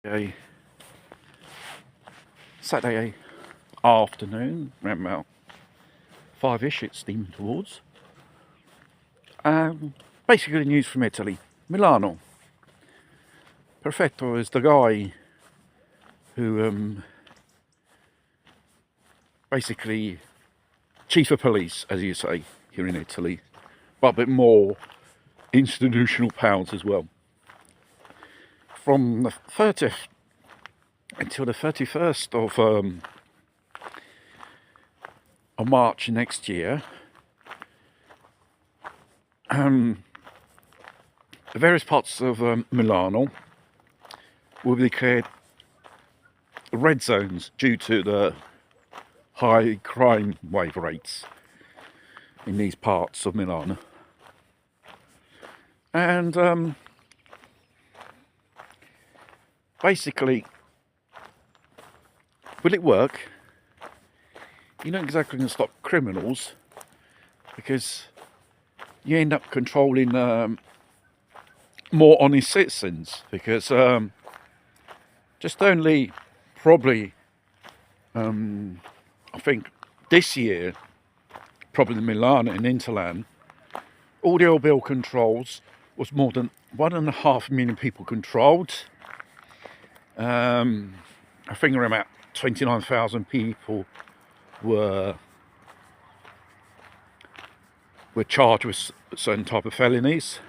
A Saturday afternoon, around about 5ish, it's steaming towards. Basically, news from Italy. Milano. Perfetto is the guy who, basically, chief of police, as you say, here in Italy, but a bit more institutional powers as well. From the 30th until the 31st of March next year, the various parts of Milano will be declared red zones due to the high crime wave rates in these parts of Milano. And basically, will it work? You're not exactly going to stop criminals, because you end up controlling more honest citizens, because just only probably I think this year, probably in Milan and Interland, all the oil bill controls was more than 1.5 million people controlled. I think around about 29,000 people were charged with certain type of felonies,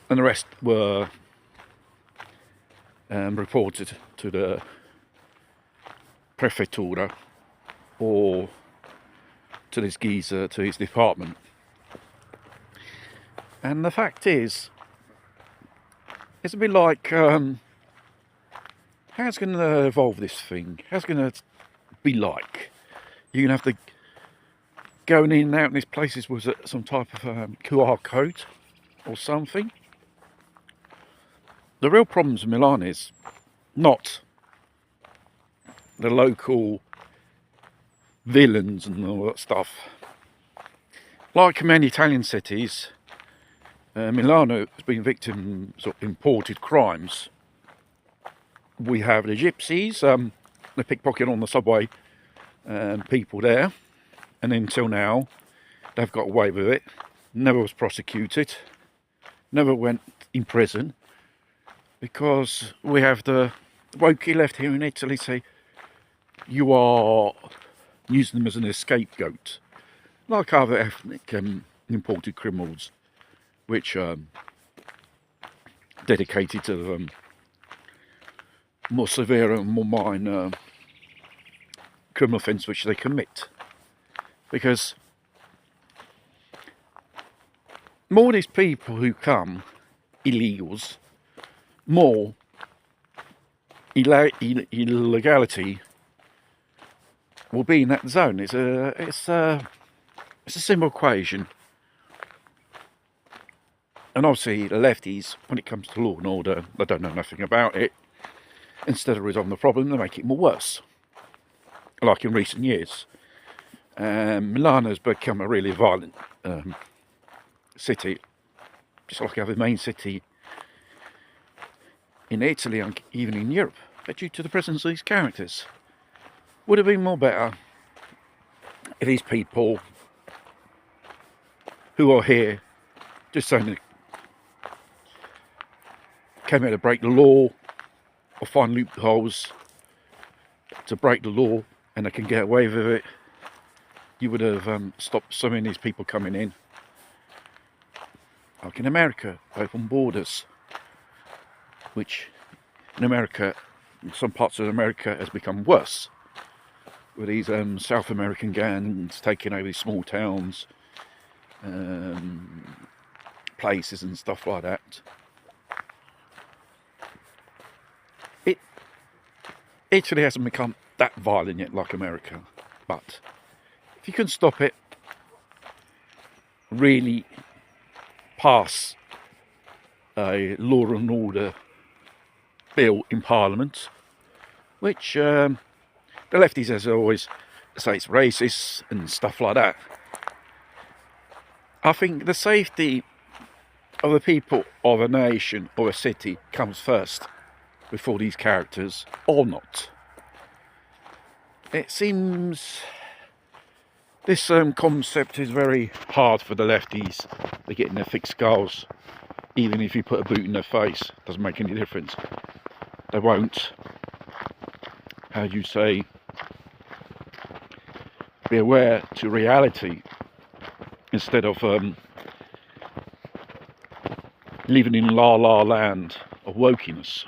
and the rest were reported to the prefettura or to this geezer, to his department. And the fact is, it's a bit like, how's going to evolve this thing? How's it going to be like? You're going to have to go in and out in these places with some type of QR code or something. The real problems in Milan is not the local villains and all that stuff. Like many Italian cities, Milano has been victims of imported crimes. We have the gypsies, the pickpocket on the subway, people there, and until now they've got away with it, never was prosecuted, never went in prison, because we have the wokey left here in Italy say you are using them as an scapegoat, like other ethnic imported criminals, which dedicated to more severe and more minor criminal offence which they commit. Because more of these people who come, illegals, more illegality will be in that zone. It's a simple equation. And obviously the lefties, when it comes to law and order, they don't know nothing about it. Instead of resolving the problem, they make it more worse. Like in recent years. Milano has become a really violent city, just like every main city in Italy and even in Europe, but due to the presence of these characters. Would have been more better if these people who are here just saying came here to break the law or find loopholes to break the law and they can get away with it, you would have stopped so many of these people coming in. Like in America, open borders, which in America, in some parts of America, has become worse, with these South American gangs taking over these small towns, places and stuff like that. Italy hasn't become that violent yet like America, but if you can stop it, really pass a law and order bill in Parliament, which the lefties, as always, say it's racist and stuff like that. I think the safety of the people of a nation or a city comes first. before these characters or not. It seems this concept is very hard for the lefties. They're getting their thick skulls. Even if you put a boot in their face, doesn't make any difference. They won't, how do you say, be aware to reality instead of living in la la land of wokeness.